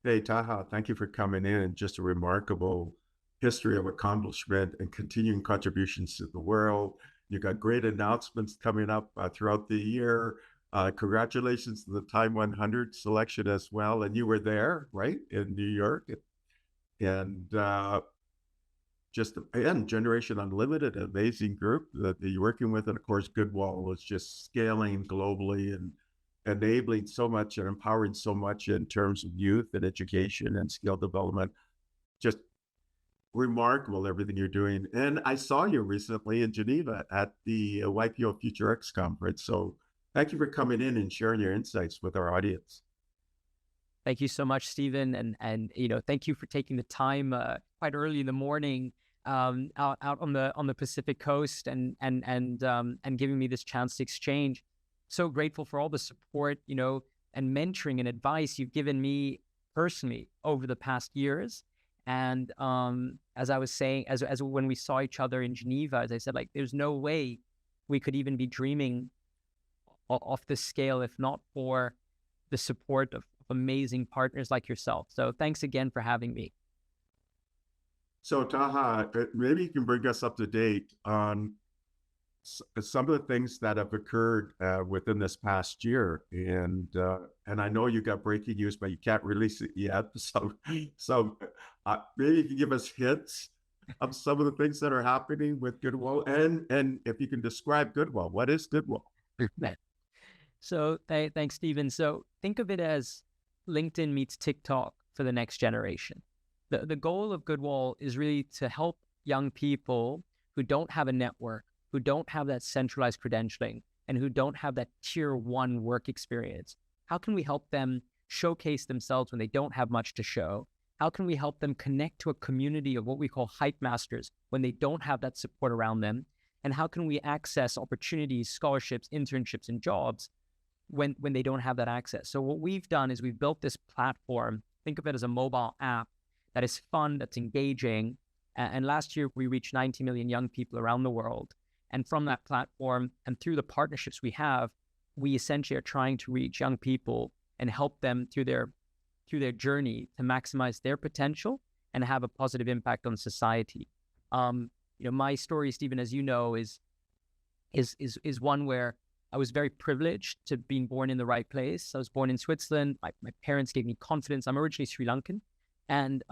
Hey, Taha, thank you for coming in. Just a remarkable history of accomplishment and continuing contributions to the world. You got great announcements coming up throughout the year. Congratulations to the Time 100 selection as well. And you were there, right, in New York. And just again, Generation Unlimited, amazing group that you're working with. And of course, Goodwall was just scaling globally and enabling so much and empowering so much in terms of youth and education and skill development. Just remarkable everything you're doing. And I saw you recently in Geneva at the YPO Future X conference. So thank you for coming in and sharing your insights with our audience. Thank you so much, Stephen, and thank you for taking the time quite early in the morning out on the Pacific Coast and giving me this chance to exchange. So grateful for all the support, and mentoring and advice you've given me personally over the past years. And as I was saying, as when we saw each other in Geneva, as I said, like there's no way we could even be dreaming of this scale if not for the support of amazing partners like yourself. So thanks again for having me. So Taha, maybe you can bring us up to date on some of the things that have occurred within this past year, and I know you got breaking news, but you can't release it yet. So maybe you can give us hints of some of the things that are happening with Goodwill, and if you can describe Goodwill, what is Goodwill? So thanks, Stephen. So think of it as LinkedIn meets TikTok for the next generation. The goal of Goodwall is really to help young people who don't have a network, who don't have that centralized credentialing, and who don't have that tier one work experience. How can we help them showcase themselves when they don't have much to show? How can we help them connect to a community of what we call hype masters when they don't have that support around them? And how can we access opportunities, scholarships, internships, and jobs when they don't have that access? So what we've done is we've built this platform. Think of it as a mobile app that is fun, that's engaging. And last year, we reached 90 million young people around the world. And from that platform and through the partnerships we have, we essentially are trying to reach young people and help them through their journey to maximize their potential and have a positive impact on society. My story, Stephen, as you know, is one where I was very privileged to being born in the right place. I was born in Switzerland. My parents gave me confidence. I'm originally Sri Lankan. And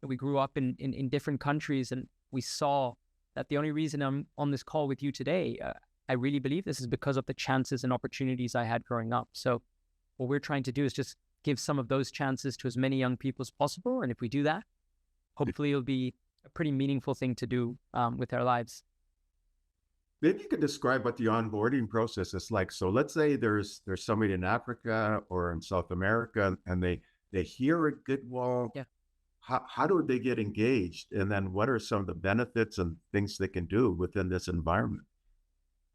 we grew up in different countries, and we saw that the only reason I'm on this call with you today, I really believe this is because of the chances and opportunities I had growing up. So what we're trying to do is just give some of those chances to as many young people as possible. And if we do that, hopefully it'll be a pretty meaningful thing to do with our lives. Maybe you could describe what the onboarding process is like. So let's say there's somebody in Africa or in South America, and they hear a Goodwill. Yeah. How do they get engaged? And then what are some of the benefits and things they can do within this environment?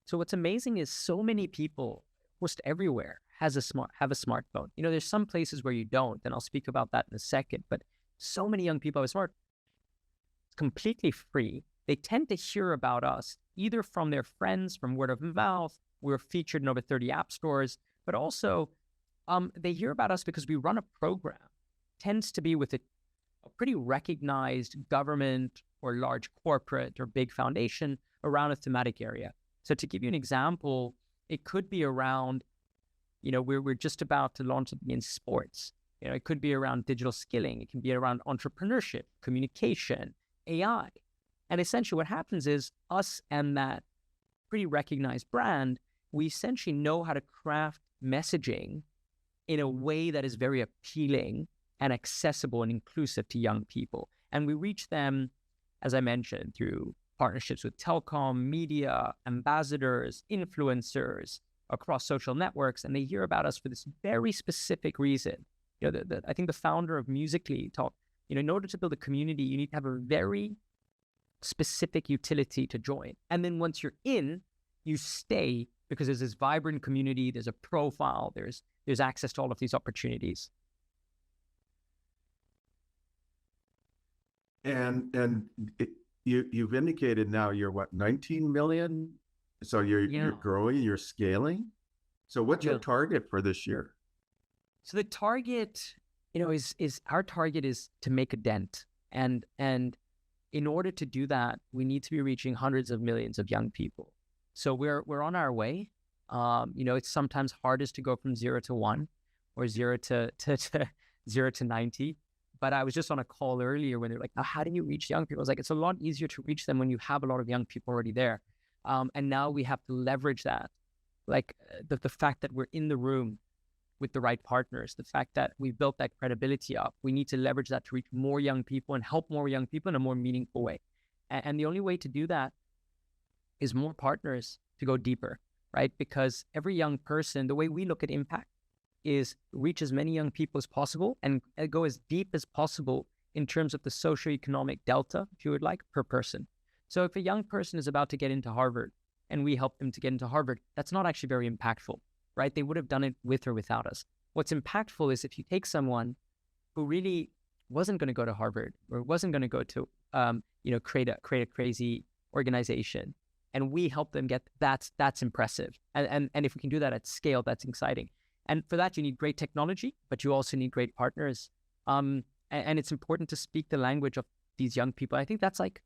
So what's amazing is so many people, almost everywhere, have a smartphone. There's some places where you don't, and I'll speak about that in a second. But so many young people have a smartphone. It's completely free. They tend to hear about us either from their friends, from word of mouth. We're featured in over 30 app stores, but also they hear about us because we run a program. Tends to be with a pretty recognized government or large corporate or big foundation around a thematic area. So to give you an example, it could be around, we're just about to launch something in sports. It could be around digital skilling. It can be around entrepreneurship, communication, AI. And essentially what happens is us and that pretty recognized brand, we essentially know how to craft messaging in a way that is very appealing and accessible and inclusive to young people. And we reach them, as I mentioned, through partnerships with telecom, media, ambassadors, influencers across social networks. And they hear about us for this very specific reason. I think the founder of Musical.ly talked, in order to build a community, you need to have a very specific utility to join. And then once you're in, you stay because there's this vibrant community, there's a profile, there's access to all of these opportunities. And you've indicated now you're what, 19 million? So you're growing, you're scaling. So what's your target for this year? So the target is our target is to make a dent. And in order to do that, we need to be reaching hundreds of millions of young people. So we're on our way. It's sometimes hardest to go from 0 to 1 or 0 to 0 to 90. But I was just on a call earlier when they're like, how do you reach young people? I was like, it's a lot easier to reach them when you have a lot of young people already there. And now we have to leverage that. Like the fact that we're in the room with the right partners, the fact that we've built that credibility up, we need to leverage that to reach more young people and help more young people in a more meaningful way. And the only way to do that is more partners to go deeper, right? Because every young person, the way we look at impact is reach as many young people as possible and go as deep as possible in terms of the socioeconomic delta, if you would like, per person. So if a young person is about to get into Harvard and we help them to get into Harvard, that's not actually very impactful, right? They would have done it with or without us. What's impactful is if you take someone who really wasn't going to go to Harvard or wasn't going to go to, create a crazy organization, and we help them get that's impressive. And if we can do that at scale, that's exciting. And for that, you need great technology, but you also need great partners. And it's important to speak the language of these young people. I think that's like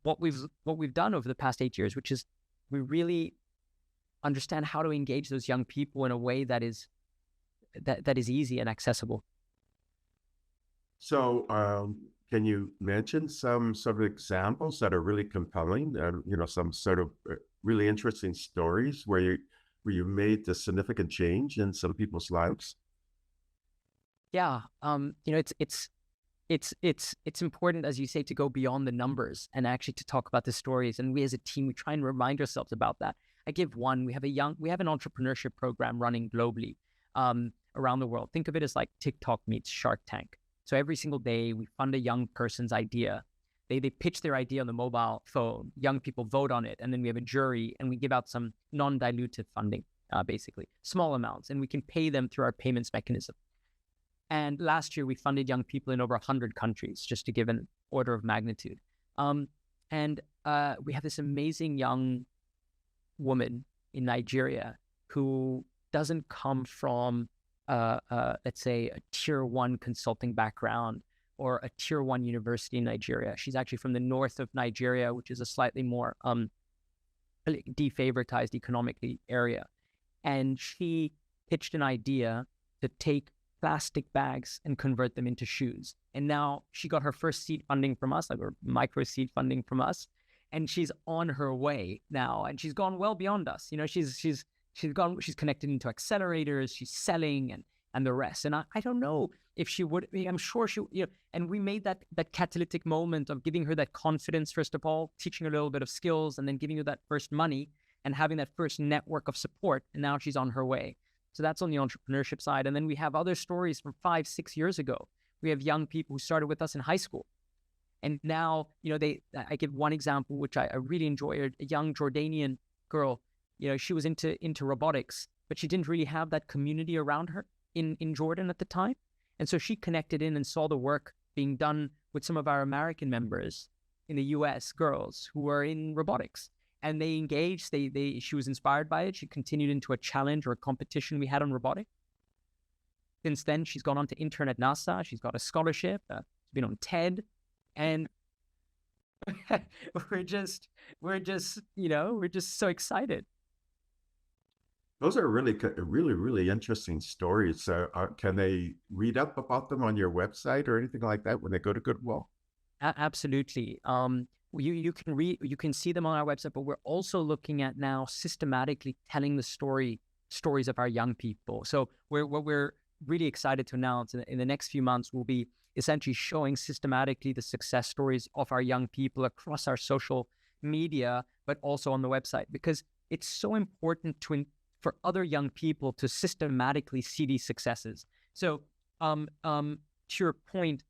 what we've done over the past 8 years, which is we really understand how to engage those young people in a way that is easy and accessible. So, can you mention some sort of examples that are really compelling, and some sort of really interesting stories where you made the significant change in some people's lives? Yeah, it's important, as you say, to go beyond the numbers and actually to talk about the stories. And we as a team, we try and remind ourselves about that. I give one. We have an entrepreneurship program running globally around the world. Think of it as like TikTok meets Shark Tank. So every single day we fund a young person's idea. They pitch their idea on the mobile phone. Young people vote on it. And then we have a jury and we give out some non-dilutive funding, basically, small amounts. And we can pay them through our payments mechanism. And last year we funded young people in over 100 countries, just to give an order of magnitude. And we have this amazing young woman in Nigeria who doesn't come from, let's say, a tier 1 consulting background or a tier 1 university in Nigeria. She's actually from the north of Nigeria, which is a slightly more defavoritized economically area. And she pitched an idea to take plastic bags and convert them into shoes. And now she got her first seed funding from us, like micro seed funding from us. And she's on her way now. And she's gone well beyond us. She's connected into accelerators, she's selling and the rest. And I don't know if she would, I'm sure she, and we made that catalytic moment of giving her that confidence, first of all, teaching her a little bit of skills, and then giving her that first money and having that first network of support. And now she's on her way. So that's on the entrepreneurship side. And then we have other stories from 5-6 years ago. We have young people who started with us in high school. And now, I give one example, which I really enjoy, a young Jordanian girl. She was into robotics, but she didn't really have that community around her in Jordan at the time. And so she connected in and saw the work being done with some of our American members in the US, girls who were in robotics. And they engaged, she was inspired by it. She continued into a challenge or a competition we had on robotics. Since then, she's gone on to intern at NASA. She's got a scholarship, she's been on TED. And we're just so excited. Those are really, really, really interesting stories. So can they read up about them on your website or anything like that when they go to Goodwall? Absolutely. You can see them on our website, but we're also looking at now systematically telling the stories of our young people. So what we're really excited to announce in the next few months will be essentially showing systematically the success stories of our young people across our social media, but also on the website, because it's so important for other young people to systematically see these successes. So to your point,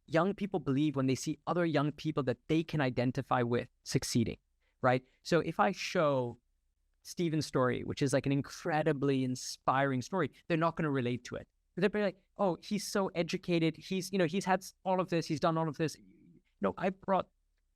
young people believe when they see other young people that they can identify with succeeding, right? So if I show Stephen's story, which is like an incredibly inspiring story, they're not going to relate to it. They'll be like, oh, he's so educated. He's had all of this. He's done all of this.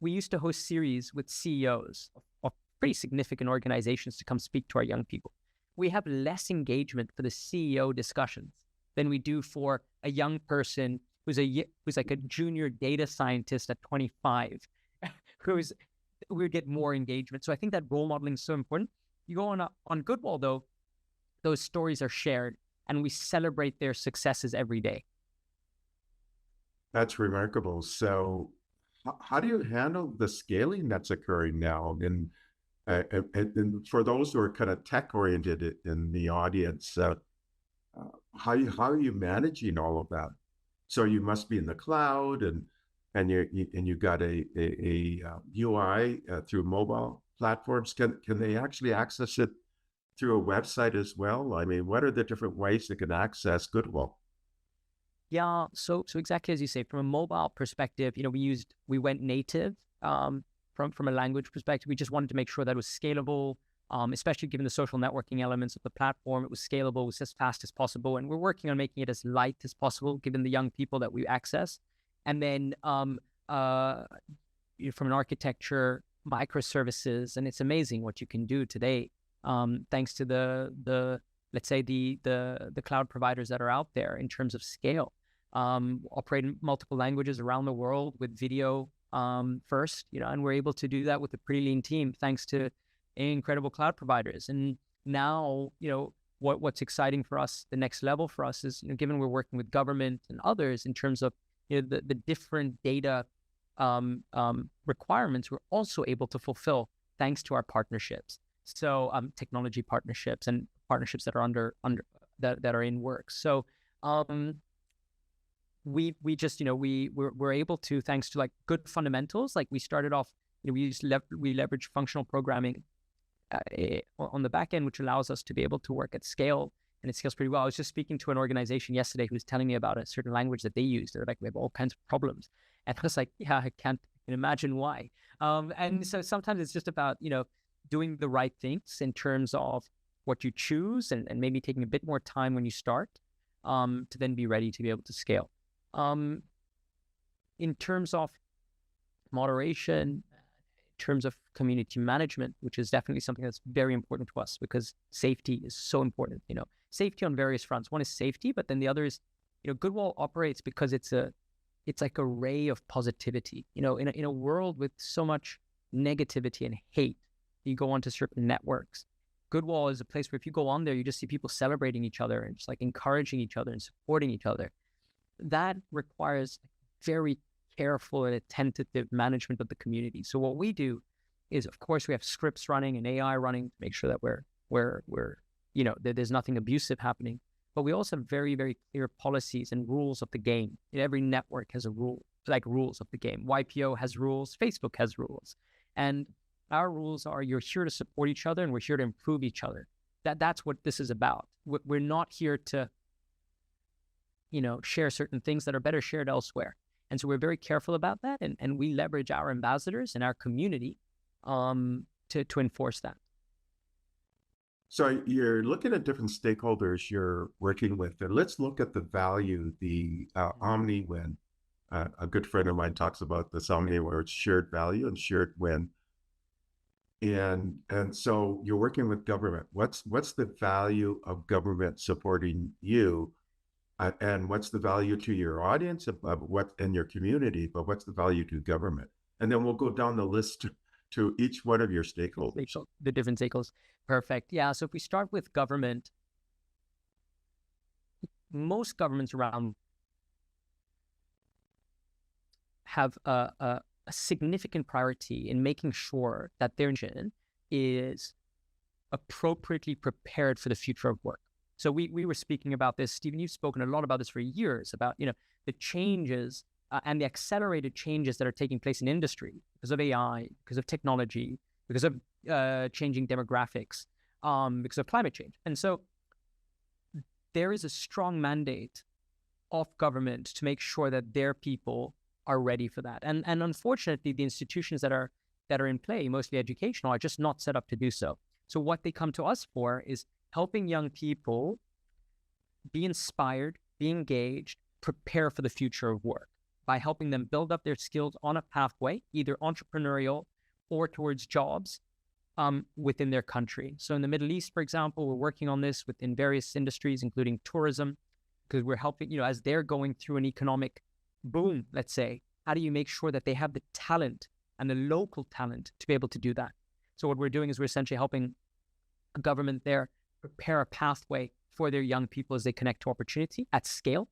We used to host series with CEOs of pretty significant organizations to come speak to our young people. We have less engagement for the CEO discussions than we do for a young person who's like a junior data scientist at 25, we get more engagement. So I think that role modeling is so important. You go on Goodwall though, those stories are shared and we celebrate their successes every day. That's remarkable. So how do you handle the scaling that's occurring now? And for those who are kind of tech oriented in the audience, how are you managing all of that? So you must be in the cloud, and you got a UI through mobile platforms. Can they actually access it through a website as well? I mean, what are the different ways they can access Goodwall? Yeah, so exactly as you say, from a mobile perspective, we went native from a language perspective. We just wanted to make sure that it was scalable, especially given the social networking elements of the platform. It was scalable, it was as fast as possible, and we're working on making it as light as possible, given the young people that we access. And then from an architecture, microservices, and it's amazing what you can do today, thanks to the let's say the cloud providers that are out there in terms of scale. Operate in multiple languages around the world with video first, and we're able to do that with a pretty lean team thanks to incredible cloud providers. And now, what's exciting for us, the next level for us is, given we're working with government and others in terms of the different data requirements, we're also able to fulfill thanks to our partnerships. So technology partnerships and partnerships that are that are in work. So we just we're able to, thanks to like good fundamentals, like we started off, we leverage functional programming on the back end, which allows us to be able to work at scale, and it scales pretty well. I was just speaking to an organization yesterday who was telling me about a certain language that they use. They're like, we have all kinds of problems, and I was like, yeah, I can't imagine why. And so sometimes it's just about doing the right things in terms of what you choose, and maybe taking a bit more time when you start to then be ready to be able to scale. In terms of moderation, in terms of community management, which is definitely something that's very important to us because safety is so important. Safety on various fronts. One is safety, but then the other is, Goodwall operates because it's like a ray of positivity. In a world with so much negativity and hate, you go onto certain networks. Goodwall is a place where if you go on there, you just see people celebrating each other and just like encouraging each other and supporting each other. That requires very careful and attentive management of the community. So what we do is, of course, we have scripts running and AI running to make sure that that there's nothing abusive happening. But we also have very, very clear policies and rules of the game. Every network has a rule, like rules of the game. YPO has rules, Facebook has rules. And our rules are, you're here to support each other and we're here to improve each other. That's what this is about. We're not here to share certain things that are better shared elsewhere. And so we're very careful about that. And we leverage our ambassadors and our community to enforce that. So you're looking at different stakeholders you're working with, and let's look at the value, the omni win. A good friend of mine talks about this omni where it's shared value and shared win. And so you're working with government. What's the value of government supporting you? And what's the value to your audience of what in your community, but what's the value to government? And then we'll go down the list to each one of your stakeholders. The different stakeholders. Perfect. Yeah. So if we start with government, most governments around have a significant priority in making sure that their engine is appropriately prepared for the future of work. So we were speaking about this, Stephen, you've spoken a lot about this for years, about, the changes and the accelerated changes that are taking place in industry because of AI, because of technology, because of changing demographics, because of climate change. And so there is a strong mandate of government to make sure that their people are ready for that. And unfortunately, the institutions that are in play, mostly educational, are just not set up to do so. So what they come to us for is helping young people be inspired, be engaged, prepare for the future of work by helping them build up their skills on a pathway, either entrepreneurial or towards jobs within their country. So in the Middle East, for example, we're working on this within various industries, including tourism, because we're helping, as they're going through an economic boom, let's say, how do you make sure that they have the talent and the local talent to be able to do that? So what we're doing is we're essentially helping a government there prepare a pathway for their young people as they connect to opportunity at scale,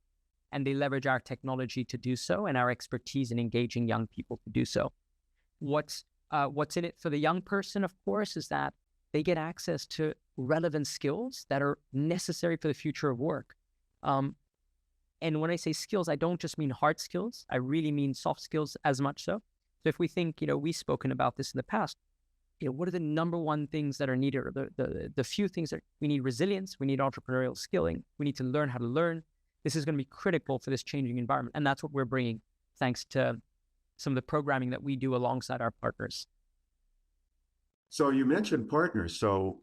and they leverage our technology to do so and our expertise in engaging young people to do so. What's in it for the young person, of course, is that they get access to relevant skills that are necessary for the future of work. And when I say skills, I don't just mean hard skills. I really mean soft skills as much so. So if we think, we've spoken about this in the past, what are the number one things that are needed, or the few things that we need? Resilience, we need entrepreneurial skilling, we need to learn how to learn. This is going to be critical for this changing environment. And that's what we're bringing thanks to some of the programming that we do alongside our partners. So you mentioned partners. So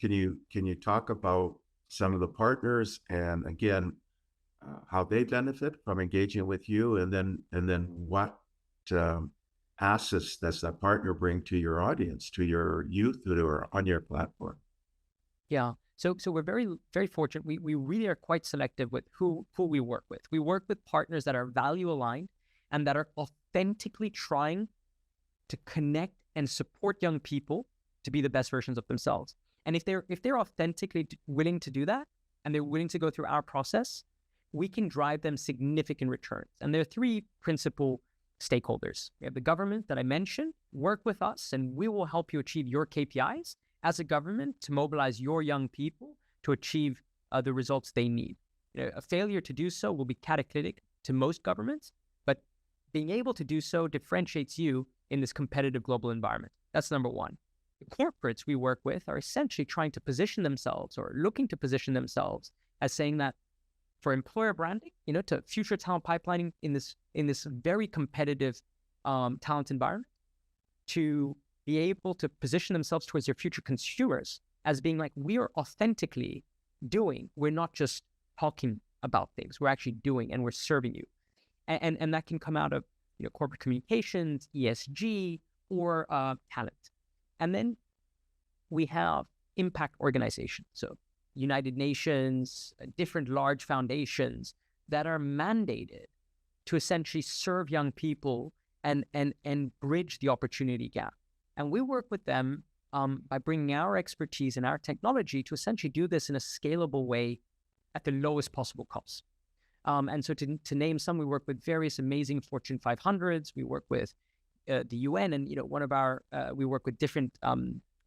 can you talk about some of the partners, and again, how they benefit from engaging with you, and then what assets does that partner bring to your audience, to your youth who are on your platform? Yeah. So we're very, very fortunate. We really are quite selective with who we work with. We work with partners that are value aligned and that are authentically trying to connect and support young people to be the best versions of themselves. And if they're authentically willing to do that, and they're willing to go through our process, we can drive them significant returns. And there are three principal stakeholders. We have the government that I mentioned. Work with us and we will help you achieve your KPIs as a government to mobilize your young people to achieve the results they need. A failure to do so will be cataclysmic to most governments, but being able to do so differentiates you in this competitive global environment. That's number one. The corporates we work with are essentially trying to position themselves, or looking to position themselves, as saying that for employer branding, to future talent pipelining in this very competitive talent environment, to be able to position themselves towards their future consumers as being like, we are authentically doing. We're not just talking about things. We're actually doing, and we're serving you. And that can come out of corporate communications, ESG, or talent. And then we have impact organizations. So United Nations, different large foundations that are mandated to essentially serve young people and bridge the opportunity gap. And we work with them by bringing our expertise and our technology to essentially do this in a scalable way at the lowest possible cost. And so to name some, we work with various amazing Fortune 500s. We work with the UN, and we work with different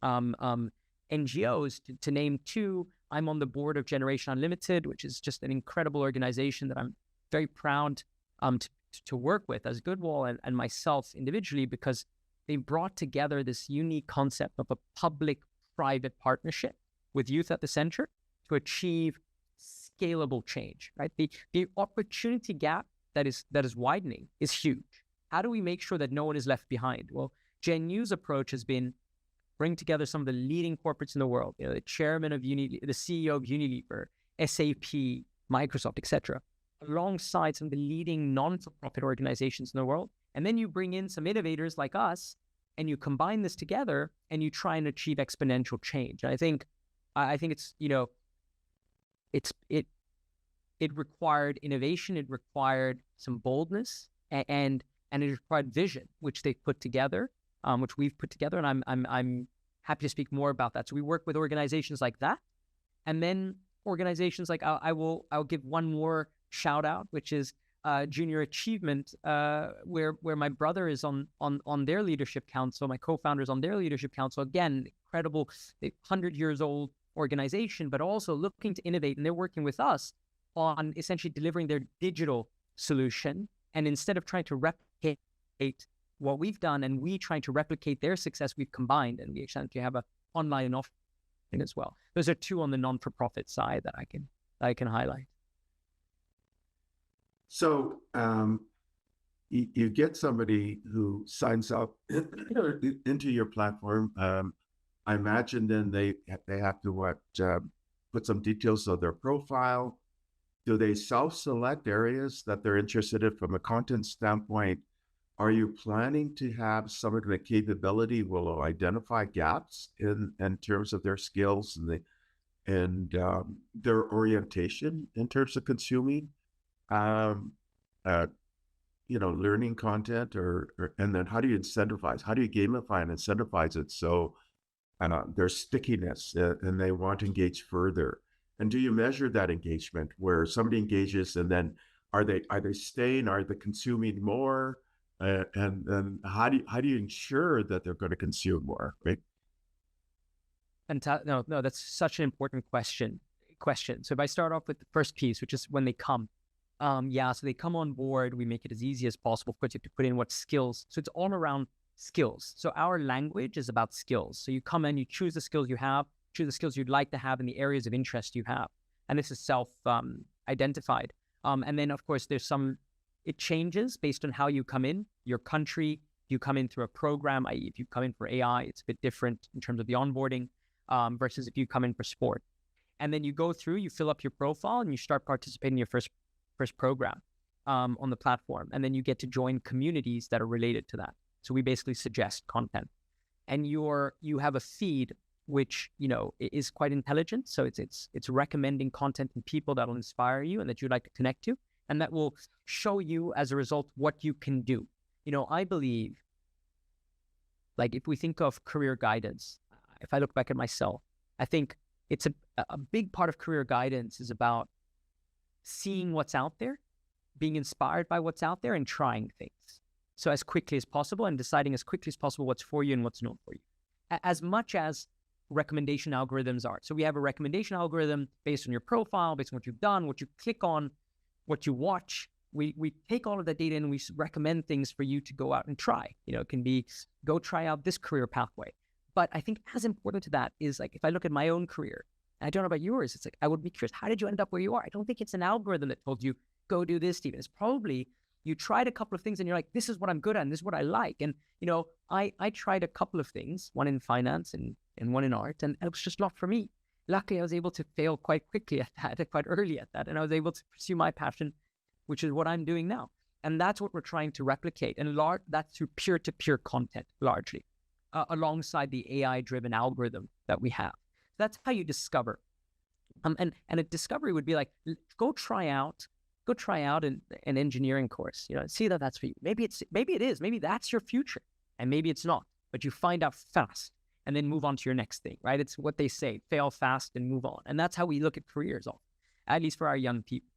NGOs. To name two, I'm on the board of Generation Unlimited, which is just an incredible organization that I'm very proud to work with as Goodwall and myself individually, because they brought together this unique concept of a public-private partnership with youth at the center to achieve scalable change, right? The opportunity gap that is widening is huge. How do we make sure that no one is left behind? Well, Gen U's approach has been bring together some of the leading corporates in the world, the chairman of the CEO of Unilever, SAP, Microsoft, etc., alongside some of the leading non-for-profit organizations in the world. And then you bring in some innovators like us, and you combine this together, and you try and achieve exponential change. And I think it's it required innovation, it required some boldness, and it required vision, which they've put together, which we've put together, and I'm happy to speak more about that. So we work with organizations like that, and then organizations like I'll give one more shout out, which is Junior Achievement, where my brother is on their leadership council, my co-founder is on their leadership council. Again, incredible, 100 years old organization, but also looking to innovate, and they're working with us on essentially delivering their digital solution. And instead of trying to replicate what we've done, and we trying to replicate their success, we've combined, and we actually have an online and offline as well. Those are two on the non-for-profit side that I can highlight. So you get somebody who signs up into your platform. I imagine then they have to put some details of their profile. Do they self-select areas that they're interested in from a content standpoint? Are you planning to have some of the capability will identify gaps in terms of their skills and their orientation in terms of consuming, um, uh, learning content, and then how do you incentivize? How do you gamify and incentivize it so there's stickiness and they want to engage further? And do you measure that engagement where somebody engages and then are they staying? Are they consuming more? And how do you ensure that they're going to consume more? Right? No, no, that's such an important question. So if I start off with the first piece, which is when they come, so they come on board. We make it as easy as possible. Of course, you have to put in what skills. So it's all around skills. So our language is about skills. So you come in, you choose the skills you have, choose the skills you'd like to have in the areas of interest you have, and this is self identified. And then of course it changes based on how you come in, your country. You come in through a program, i.e., if you come in for AI, it's a bit different in terms of the onboarding versus if you come in for sport. And then you go through, you fill up your profile, and you start participating in your first program on the platform. And then you get to join communities that are related to that. So we basically suggest content. And you have a feed which is quite intelligent. So it's recommending content and people that will inspire you and that you'd like to connect to, and that will show you as a result what you can do. I believe, like, if we think of career guidance, if I look back at myself, I think it's a big part of career guidance is about seeing what's out there, being inspired by what's out there, and trying things so as quickly as possible, and deciding as quickly as possible what's for you and what's not for you, as much as recommendation algorithms are. So we have a recommendation algorithm based on your profile, based on what you've done, what you click on, what you watch. We take all of that data and we recommend things for you to go out and try. It can be, go try out this career pathway. But I think as important to that is, like, if I look at my own career, and I don't know about yours, it's like, I would be curious, how did you end up where you are? I don't think it's an algorithm that told you, go do this, Stephen. It's probably you tried a couple of things and you're like, this is what I'm good at and this is what I like. And, I tried a couple of things, one in finance and one in art, and it was just not for me. Luckily, I was able to fail quite quickly at that, quite early at that. And I was able to pursue my passion, which is what I'm doing now. And that's what we're trying to replicate. And that's through peer-to-peer content, largely, alongside the AI-driven algorithm that we have. That's how you discover. And a discovery would be like, go try out an engineering course, see that that's for you. Maybe it is, maybe that's your future, and maybe it's not, but you find out fast and then move on to your next thing, right? It's what they say, fail fast and move on. And that's how we look at careers, at least for our young people.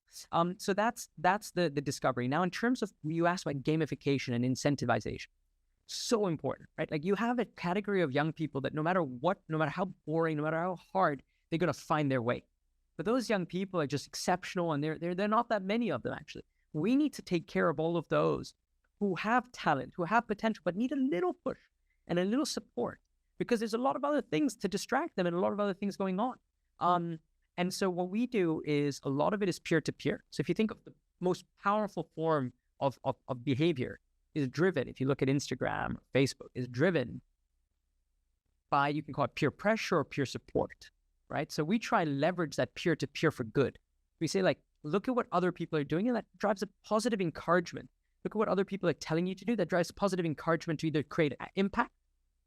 So that's the discovery. Now, in terms of, you asked about gamification and incentivization, so important, right? Like, you have a category of young people that no matter how boring, no matter how hard, they're going to find their way. But those young people are just exceptional, and they're not that many of them, actually. We need to take care of all of those who have talent, who have potential, but need a little push and a little support, because there's a lot of other things to distract them and a lot of other things going on. And so what we do is, a lot of it is peer-to-peer. So if you think of the most powerful form of behavior is driven, if you look at Instagram or Facebook, is driven by, you can call it peer pressure or peer support, right? So we try and leverage that peer-to-peer for good. We say, like, look at what other people are doing, and that drives a positive encouragement. Look at what other people are telling you to do. That drives positive encouragement to either create impact.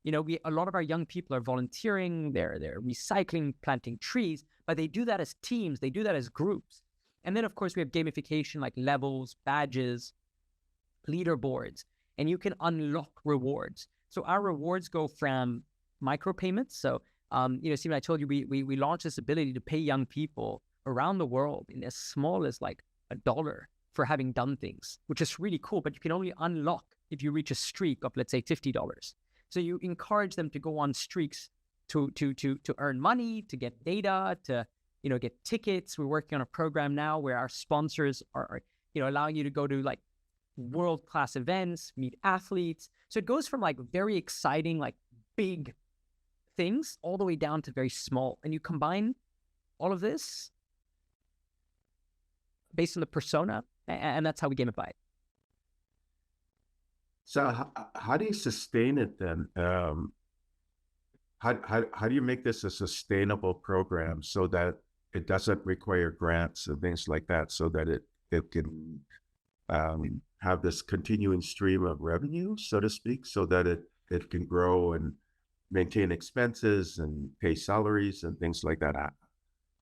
A lot of our young people are volunteering, they're recycling, planting trees, but they do that as teams, they do that as groups. And then, of course, we have gamification like levels, badges, leaderboards, and you can unlock rewards. So our rewards go from micropayments. So, Stephen, I told you we launched this ability to pay young people around the world in as small as like $1 for having done things, which is really cool, but you can only unlock if you reach a streak of, let's say, $50. So you encourage them to go on streaks to earn money, to get data, to get tickets. We're working on a program now where our sponsors are allowing you to go to like world-class events, meet athletes. So it goes from like very exciting, like big things, all the way down to very small. And you combine all of this based on the persona, and that's how we gamify it. So how do you sustain it then? How do you make this a sustainable program so that it doesn't require grants and things like that, so that it can have this continuing stream of revenue, so to speak, so that it can grow and maintain expenses and pay salaries and things like that?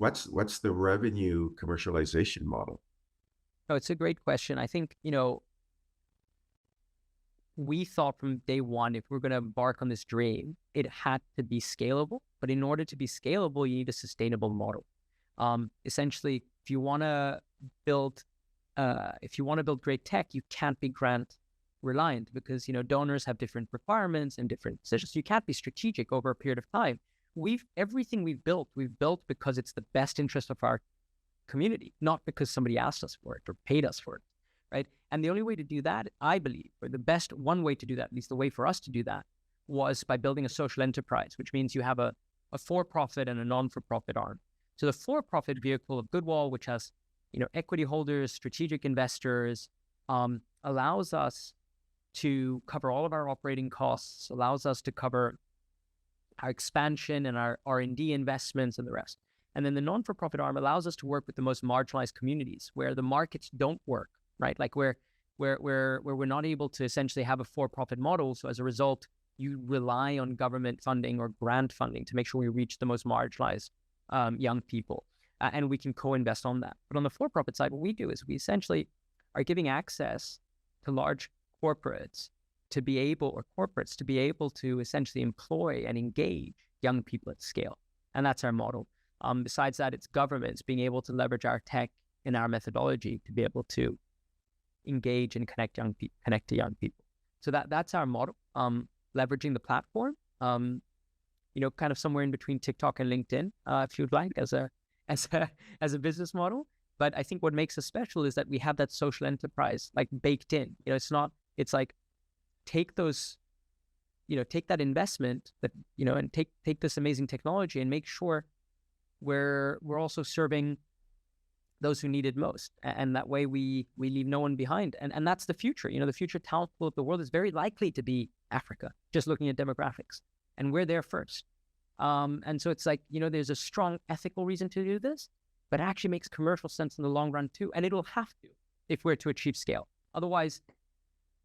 what's the revenue commercialization model? Oh, it's a great question. I think, we thought from day one, if we're going to embark on this dream, it had to be scalable. But in order to be scalable, you need a sustainable model. Essentially, if you want to build, great tech, you can't be grant reliant because donors have different requirements and different decisions. So you can't be strategic over a period of time. Everything we've built because it's the best interest of our community, not because somebody asked us for it or paid us for it, right? And the only way to do that, I believe, or the best one way to do that, at least the way for us to do that, was by building a social enterprise, which means you have a for-profit and a non-for-profit arm. So the for-profit vehicle of Goodwall, which has equity holders, strategic investors, allows us to cover all of our operating costs, allows us to cover our expansion and our R&D investments and the rest. And then the non-for-profit arm allows us to work with the most marginalized communities where the markets don't work, right? Like where we're not able to essentially have a for-profit model. So as a result, you rely on government funding or grant funding to make sure we reach the most marginalized young people. And we can co-invest on that. But on the for-profit side, what we do is we essentially are giving access to large corporates to be able to essentially employ and engage young people at scale. And that's our model. Besides that, it's governments being able to leverage our tech and our methodology to be able to engage and connect to young people. So that's our model. Leveraging the platform, kind of somewhere in between TikTok and LinkedIn, if you'd like, as a business model. But I think what makes us special is that we have that social enterprise like baked in. It's like take that investment and take this amazing technology and make sure we're also serving those who need it most. And that way we leave no one behind. And that's the future. The future talent pool of the world is very likely to be Africa, just looking at demographics. And we're there first. And so it's like, there's a strong ethical reason to do this, but it actually makes commercial sense in the long run too. And it'll have to if we're to achieve scale. Otherwise,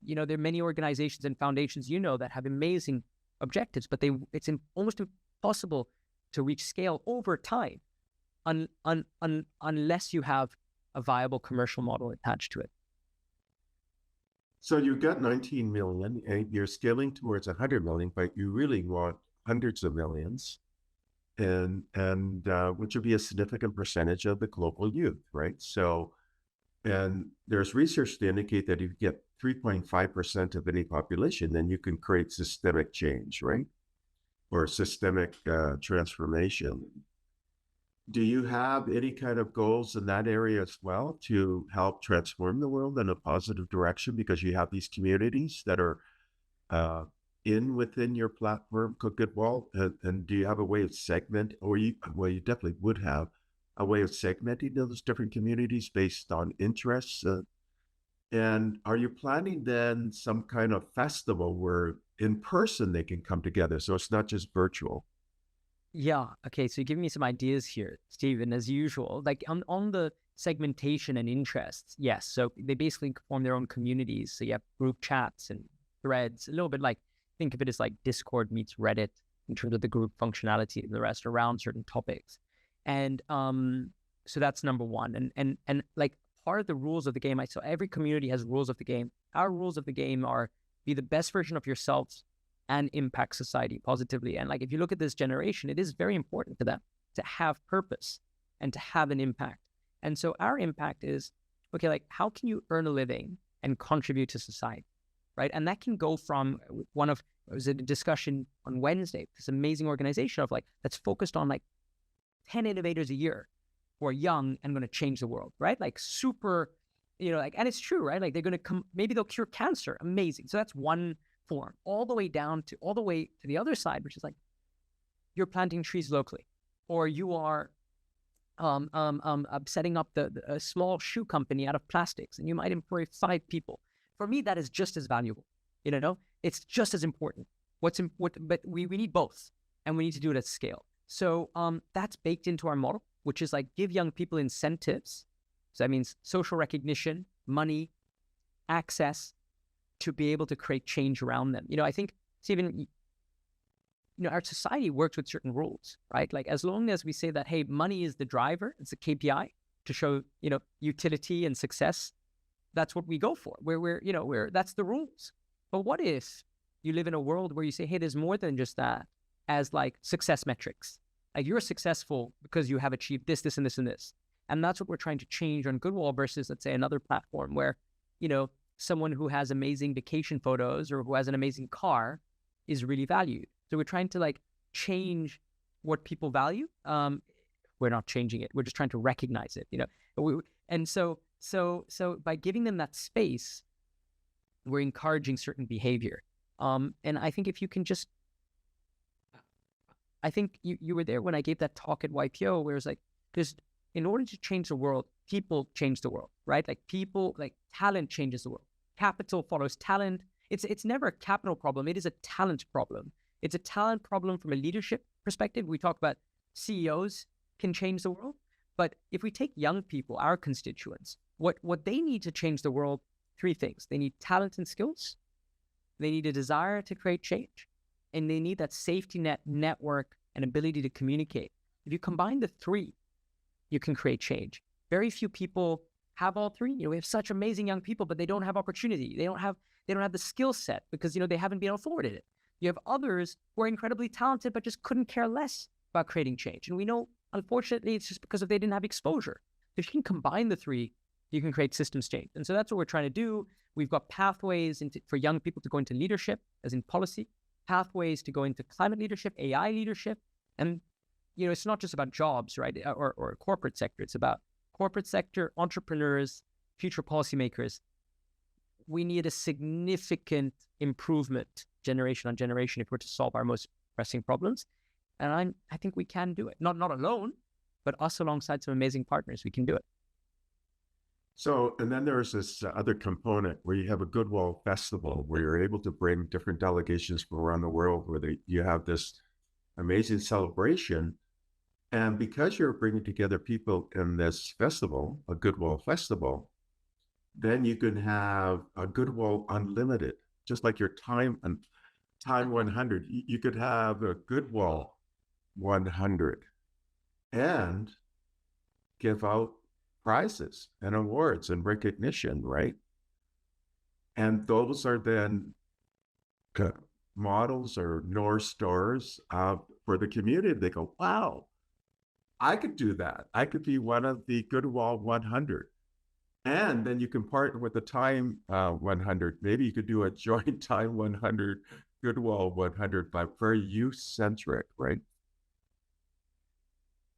there are many organizations and foundations, that have amazing objectives, but it's almost impossible to reach scale over time unless you have a viable commercial model attached to it. So you've got 19 million and you're scaling towards 100 million, but you really want hundreds of millions, and which would be a significant percentage of the global youth, right? So, and there's research to indicate that if you get 3.5% of any population, then you can create systemic change, right? Or systemic transformation. Do you have any kind of goals in that area as well to help transform the world in a positive direction? Because you have these communities that are within your platform, Goodwall, and do you have a way of you definitely would have a way of segmenting those different communities based on interests? And are you planning then some kind of festival where in person they can come together, so it's not just virtual? Yeah. Okay. So you're giving me some ideas here, Stephen, as usual. Like on the segmentation and interests, yes. So they basically form their own communities. So you have group chats and threads, a little bit like, think of it as like Discord meets Reddit in terms of the group functionality and the rest around certain topics. And so that's number one. And like part of the rules of the game, so every community has rules of the game. Our rules of the game are be the best version of yourself and impact society positively. And like, if you look at this generation, it is very important to them to have purpose and to have an impact. And so our impact is, okay, like how can you earn a living and contribute to society, right? And that can go from it was a discussion on Wednesday, this amazing organization of like, that's focused on like 10 innovators a year who are young and going to change the world, right? Like super, and it's true, right? Like they're going to come, maybe they'll cure cancer. Amazing. So that's one form, all the way to the other side, which is like you're planting trees locally, or you are setting up a small shoe company out of plastics, and you might employ 5 people. For me, that is just as valuable. It's just as important. But we need both, and we need to do it at scale. So that's baked into our model, which is like give young people incentives. So that means social recognition, money, access to be able to create change around them. I think, Stephen, our society works with certain rules, right? Like as long as we say that, hey, money is the driver, it's a KPI to show, utility and success, that's what we go for. That's the rules. But what if you live in a world where you say, hey, there's more than just that as like success metrics. Like you're successful because you have achieved this, this, and this, and this. And that's what we're trying to change on Goodwall versus, let's say, another platform where, someone who has amazing vacation photos or who has an amazing car is really valued. So we're trying to like change what people value. We're not changing it. We're just trying to recognize it, And so by giving them that space, we're encouraging certain behavior. And I think if you can just, I think you were there when I gave that talk at YPO where it's like, in order to change the world, people change the world, right? Like talent changes the world. Capital follows talent. It's never a capital problem. It is a talent problem. It's a talent problem from a leadership perspective. We talk about CEOs can change the world. But if we take young people, our constituents, what they need to change the world, 3 things. They need talent and skills. They need a desire to create change. And they need that safety net, network, and ability to communicate. If you combine the 3, you can create change. Very few people have all 3. We have such amazing young people, but they don't have opportunity. They don't have the skill set because, they haven't been afforded it. You have others who are incredibly talented, but just couldn't care less about creating change. And we know, unfortunately, it's just because they didn't have exposure. If you can combine the 3, you can create systems change. And so that's what we're trying to do. We've got pathways for young people to go into leadership, as in policy, pathways to go into climate leadership, AI leadership. And, it's not just about jobs, right? Or corporate sector. It's about corporate sector, entrepreneurs, future policymakers. We need a significant improvement generation on generation if we're to solve our most pressing problems. And I think we can do it. Not alone, but us alongside some amazing partners, we can do it. So, and then there's this other component where you have a Goodwall Festival where you're able to bring different delegations from around the world where you have this amazing celebration. And because you're bringing together people in this festival, a Goodwall Festival, then you can have a Goodwall Unlimited, just like your time 100. You could have a Goodwall 100 and give out prizes and awards and recognition, right? And those are then models or North Stars for the community. They go, wow, I could do that. I could be one of the Goodwall 100. And then you can partner with the Time 100. Maybe you could do a joint Time 100, Goodwall 100, but very youth-centric, right?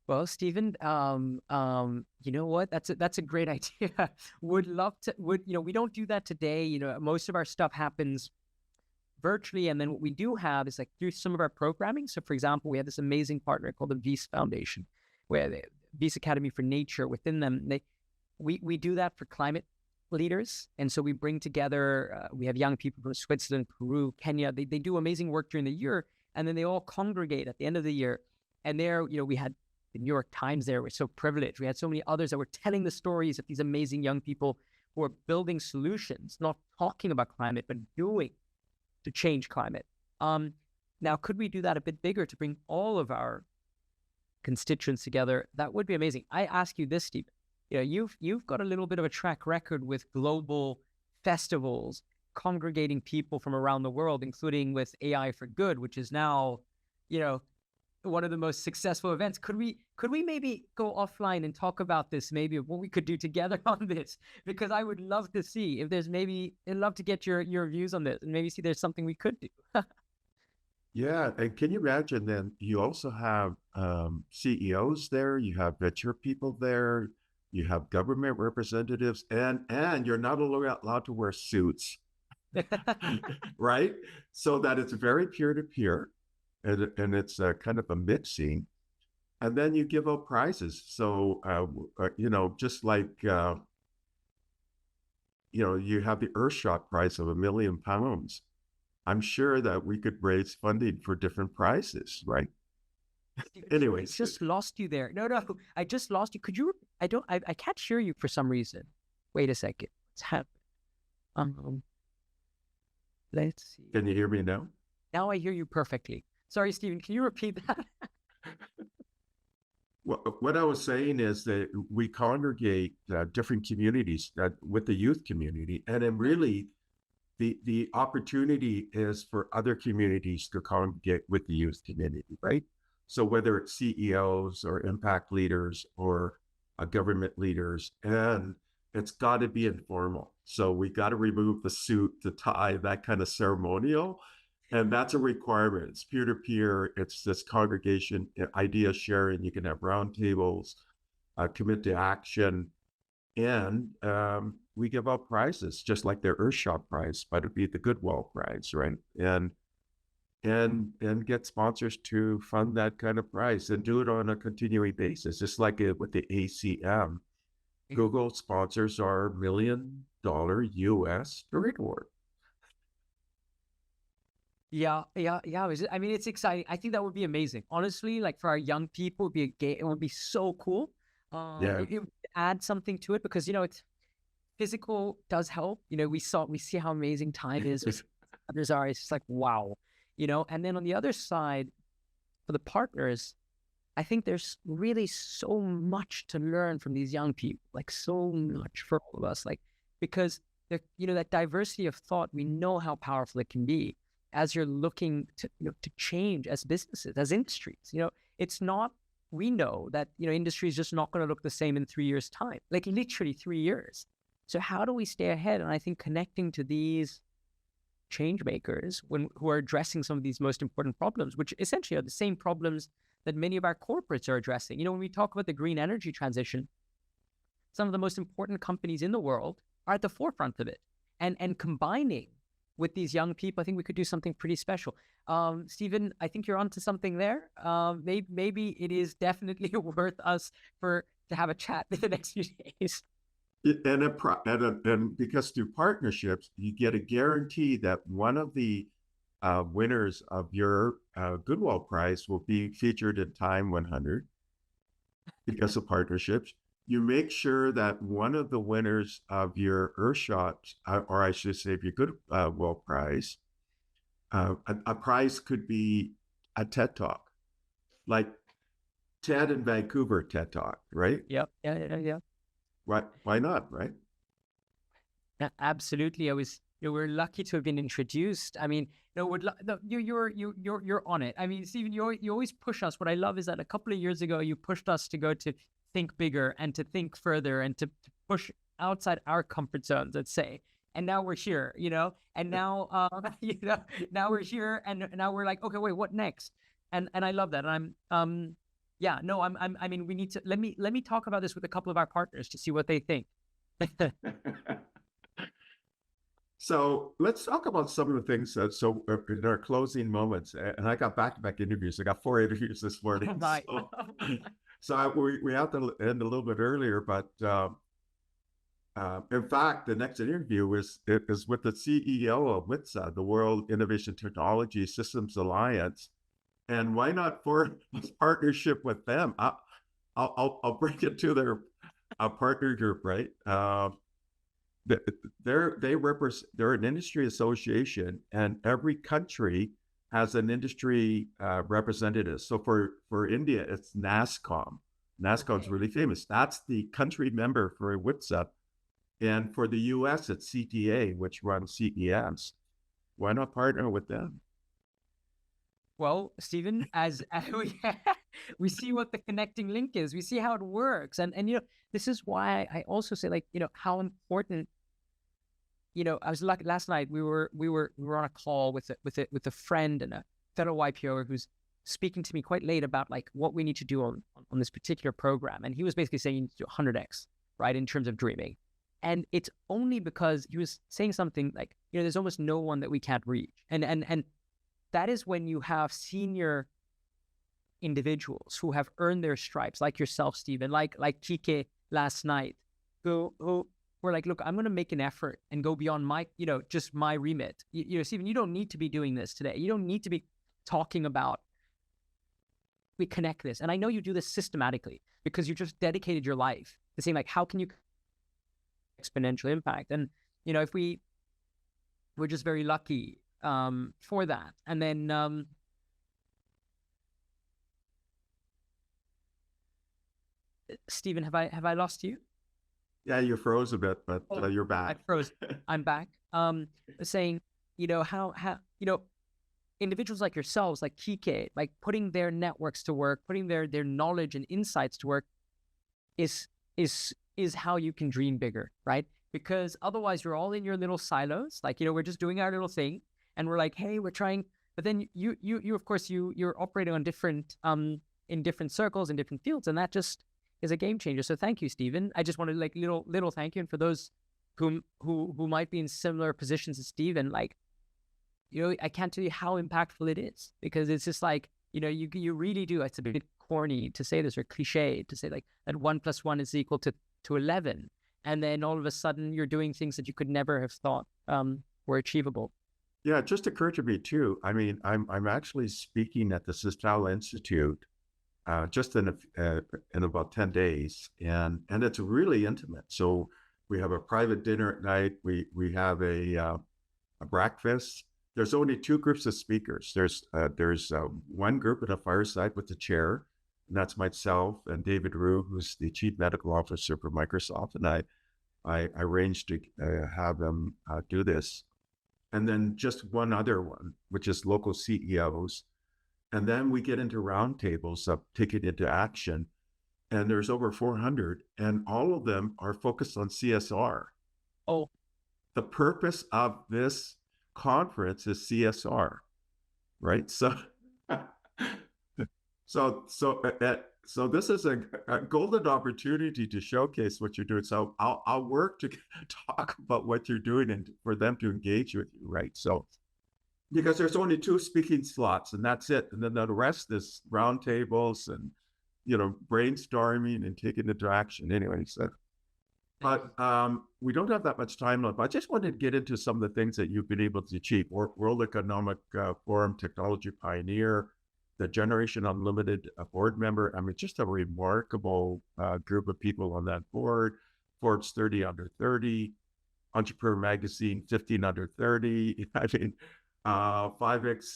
Well, Stephen, you know what? That's a great idea. Would love to. We don't do that today. Most of our stuff happens virtually, and then what we do have is like through some of our programming. So, for example, we have this amazing partner called the Vies Foundation, where the Vies Academy for Nature. Within them, we do that for climate leaders, and so we bring together. We have young people from Switzerland, Peru, Kenya. They do amazing work during the year, and then they all congregate at the end of the year. And there, we had the New York Times there. We're so privileged. We had so many others that were telling the stories of these amazing young people who are building solutions, not talking about climate, but doing to change climate. Now, could we do that a bit bigger to bring all of our constituents together? That would be amazing. I ask you this, Stephen. You've got a little bit of a track record with global festivals, congregating people from around the world, including with AI for Good, which is now, one of the most successful events. Could we maybe go offline and talk about this, maybe what we could do together on this? Because I would love to see if there's I'd love to get your views on this and maybe see there's something we could do. Yeah, and can you imagine then you also have CEOs there, you have venture people there, you have government representatives, and you're not allowed to wear suits, right? So that it's very peer-to-peer. And it's kind of a mixing, and then you give out prizes. So just like you have the Earthshot prize of £1 million. I'm sure that we could raise funding for different prizes, right? Anyways, I just lost you there. No, I just lost you. Could you? I can't hear you for some reason. Wait a second. What's happening? Let's see. Can you hear me now? Now I hear you perfectly. Sorry, Stephen, can you repeat that? What I was saying is that we congregate different communities with the youth community, and then really the opportunity is for other communities to congregate with the youth community, right? So whether it's CEOs or impact leaders or government leaders, and it's got to be informal. So we got to remove the suit, the tie, that kind of ceremonial. And that's a requirement. It's peer to peer. It's this congregation, idea sharing. You can have roundtables, commit to action, and we give out prizes, just like their Earthshot prize, but it'd be the Goodwall prize, right? And get sponsors to fund that kind of prize and do it on a continuing basis, just like it with the ACM. Google sponsors our $1 million US Spirit Award. Yeah. I mean, it's exciting. I think that would be amazing. Honestly, like for our young people, it would be so cool. Yeah. It would add something to it because, it's physical does help. We see how amazing time is. Others are. It's just like, wow, and then on the other side, for the partners, I think there's really so much to learn from these young people, like so much for all of us, like, because that diversity of thought, we know how powerful it can be as you're looking to, to change as businesses, as industries. It's not, we know that, industry is just not going to look the same in 3 years' time, like literally 3 years. So how do we stay ahead? And I think connecting to these change makers who are addressing some of these most important problems, which essentially are the same problems that many of our corporates are addressing. When we talk about the green energy transition, some of the most important companies in the world are at the forefront of it. And combining with these young people, I think we could do something pretty special. Stephen, I think you're onto something there. Maybe it is definitely worth us to have a chat in the next few days. And because through partnerships, you get a guarantee that one of the winners of your Goodwall Prize will be featured in Time 100 because of partnerships. You make sure that one of the winners of your Earthshot, or I should say, your Goodwall Prize, a prize could be a TED Talk, like TED in Vancouver TED Talk, right? Yep. Yeah. Why not, right? Absolutely. We're lucky to have been introduced. I mean, you're on it. I mean, Stephen, you always push us. What I love is that a couple of years ago, you pushed us to go to think bigger and to think further and to push outside our comfort zones, let's say. And now we're here, and now, now we're here, and now we're like, okay, wait, what next? And I love that. And I mean, we need to, let me talk about this with a couple of our partners to see what they think. So let's talk about some of the things so in our closing moments, and I got back-to-back interviews. I got 4 interviews this morning. Right. We have to end a little bit earlier, but in fact, the next interview is with the CEO of WITSA, the World Innovation Technology Systems Alliance. And why not form a partnership with them? I'll bring it to their partner group, right? They're an industry association, and every country has an industry representative. So for India, it's NASSCOM. NASSCOM is really famous. That's the country member for WITSA. And for the US, it's CTA, which runs CES. Why not partner with them? Well, Stephen, as we see what the connecting link is, we see how it works, and this is why I also say, like, how important. I was lucky last night. We were on a call with a friend and a fellow YPO who's speaking to me quite late about like what we need to do on this particular program, and he was basically saying you need to do 100x, right, in terms of dreaming, and it's only because he was saying something like, there's almost no one that we can't reach, and that is when you have senior individuals who have earned their stripes, like yourself, Stephen, like Kike last night, who were like, look, I'm going to make an effort and go beyond my, just my remit. Stephen, you don't need to be doing this today. You don't need to be talking about, we connect this. And I know you do this systematically because you just dedicated your life to saying, like, how can you exponential impact? And, if we're just very lucky for that. And then Stephen, have I lost you? Yeah, you froze a bit, but Oh, you're I back. froze. I'm back. Saying, how individuals like yourselves, like Kike, like putting their networks to work, putting their knowledge and insights to work is is how you can dream bigger, right? Because otherwise you're all in your little silos. Like, we're just doing our little thing and we're like, hey, we're trying, but then you of course you're operating on different in different circles in different fields, and that just is a game changer. So thank you, Stephen. I just wanted like little thank you. And for those who might be in similar positions as Stephen, like, I can't tell you how impactful it is, because it's just like, you really do. It's a bit corny to say this, or cliche to say like that 1+1 is equal to 11. And then all of a sudden you're doing things that you could never have thought were achievable. Yeah, it just occurred to me too. I mean, I'm actually speaking at the Sistal Institute just in about 10 days, and it's really intimate. So we have a private dinner at night. We have a breakfast. There's only two groups of speakers. There's one group at a fireside with the chair, and that's myself and David Rue, who's the chief medical officer for Microsoft, and I arranged to have them do this, and then just one other one, which is local CEOs, and then we get into roundtables of Take It Into Action, and there's over 400, and all of them are focused on CSR. Oh, The purpose of this conference is CSR, right? So, so this is a golden opportunity to showcase what you're doing. So I'll work to talk about what you're doing and for them to engage with you, right? So because there's only 2 speaking slots and that's it, and then the rest is roundtables and brainstorming and taking into action. Anyway, so but we don't have that much time left. I just wanted to get into some of the things that you've been able to achieve. World Economic Forum Technology Pioneer, the Generation Unlimited board member. I mean, just a remarkable group of people on that board. Forbes 30 under 30, Entrepreneur Magazine 15 under 30. I mean, 5X,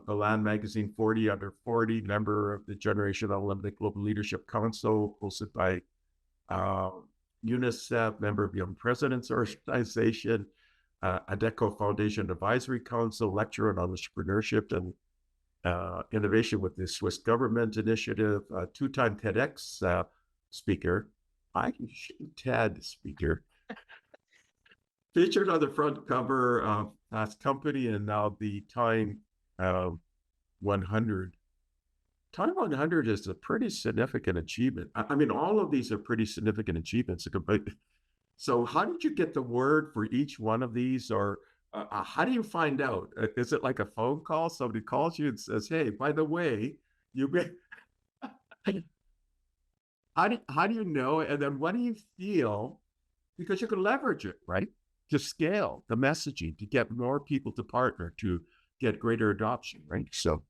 the Land Magazine 40 under 40, member of the Generation Unlimited Global Leadership Council, hosted by UNICEF, member of Young Presidents Organization, ADECO Foundation Advisory Council, lecturer on entrepreneurship and innovation with the Swiss Government Initiative, two-time TEDx speaker. I can TED speaker. Featured on the front cover of Fast Company and now the Time 100. Time 100 is a pretty significant achievement. I mean, all of these are pretty significant achievements. So how did you get the word for each one of these? Or how do you find out? Is it like a phone call? Somebody calls you and says, hey, by the way, you how do you know? And then what do you feel? Because you can leverage it, right? To scale the messaging, to get more people to partner, to get greater adoption, right? So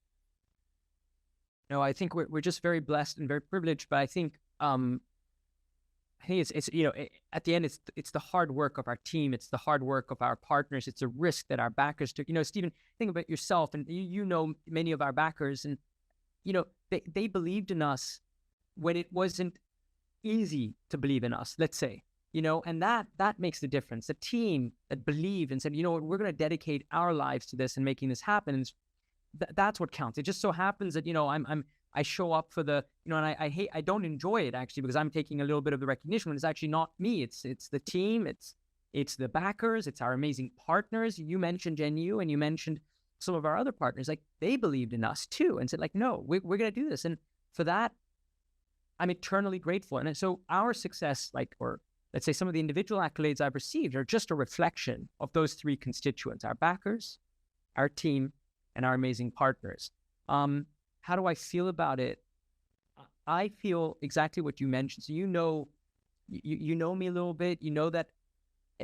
no, I think we're just very blessed and very privileged. But I think it's at the end it's the hard work of our team, it's the hard work of our partners, it's a risk that our backers took. Stephen, think about yourself, and you know many of our backers, and they believed in us when it wasn't easy to believe in us, let's say. And that makes the difference. The team that believed and said, we're going to dedicate our lives to this and making this happen. And that's what counts. It just so happens that, I show up for the, and I don't enjoy it actually, because I'm taking a little bit of the recognition when it's actually not me. It's the team. It's the backers. It's our amazing partners. You mentioned GenU and you mentioned some of our other partners. Like, they believed in us too and said like, no, we're going to do this. And for that, I'm eternally grateful. And so our success, or let's say some of the individual accolades I've received, are just a reflection of those 3 constituents: our backers, our team, and our amazing partners. How do I feel about it? I feel exactly what you mentioned. So you know me a little bit. You know that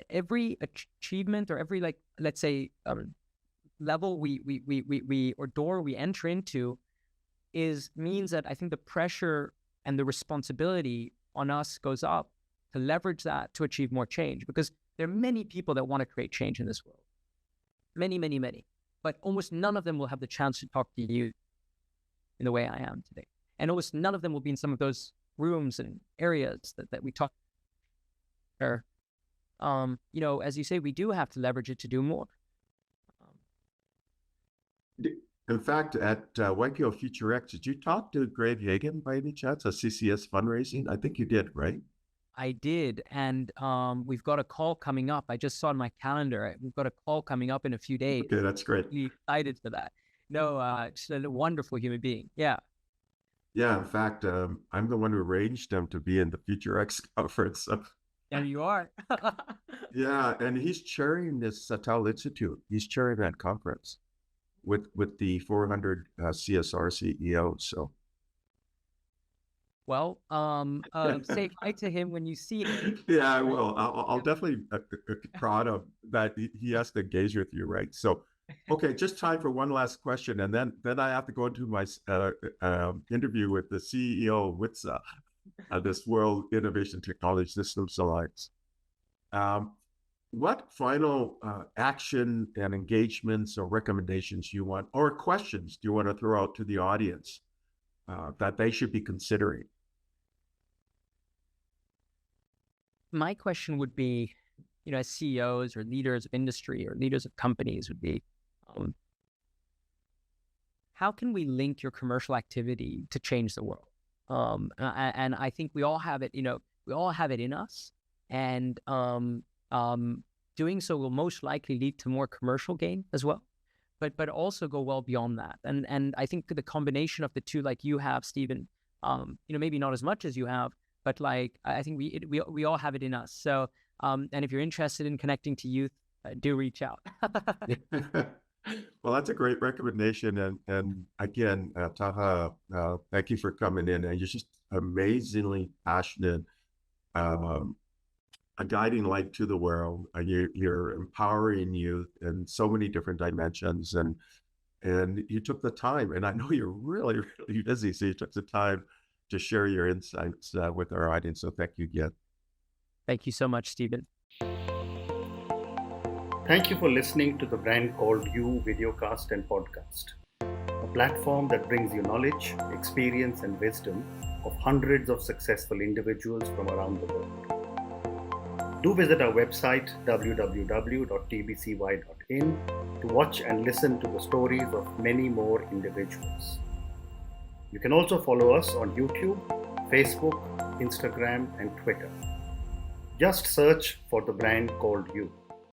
every achievement or every, let's say, level we or door we enter into means that I think the pressure and the responsibility on us goes up to leverage that to achieve more change, because there are many people that want to create change in this world. Many, many, many. But almost none of them will have the chance to talk to you in the way I am today. And almost none of them will be in some of those rooms and areas that we talk there. As you say, we do have to leverage it to do more. In fact, at Waikio Future X, did you talk to Greg Hagan by any chance, a CCS fundraising? I think you did, right? I did, and we've got a call coming up. I just saw on my calendar, we've got a call coming up in a few days. Okay, that's great. Really excited for that. No, just a wonderful human being. Yeah. Yeah, in fact, I'm the one who arranged him to be in the Future X conference. There you are. Yeah, and he's chairing this Taha Institute. He's chairing that conference with the 400 CSR CEOs. So, Well, say hi to him when you see him. yeah, I will. I'll definitely prod him that he has to engage with you, right? So, okay, just time for one last question, and then I have to go into my interview with the CEO of WITSA, this World Innovation Technology Systems Alliance. What final action and engagements or recommendations you want, or questions do you want to throw out to the audience that they should be considering? My question would be, as CEOs or leaders of industry or leaders of companies would be, how can we link your commercial activity to change the world? And I think we all have it, we all have it in us, and doing so will most likely lead to more commercial gain as well, but also go well beyond that. And I think the combination of the two, like you have, Stephen, maybe not as much as you have, but like I think we all have it in us. So and if you're interested in connecting to youth, do reach out. Well, that's a great recommendation. And again, Taha, thank you for coming in. And you're just amazingly passionate, a guiding light to the world. You're empowering youth in so many different dimensions. And you took the time, and I know you're really, really busy. So you took the time to share your insights with our audience. So thank you again. Thank you so much, Stephen. Thank you for listening to the Brand Called You videocast and podcast, a platform that brings you knowledge, experience, and wisdom of hundreds of successful individuals from around the world. Do visit our website www.tbcy.in to watch and listen to the stories of many more individuals. You can also follow us on YouTube, Facebook, Instagram, and Twitter. Just search for the Brand Called You.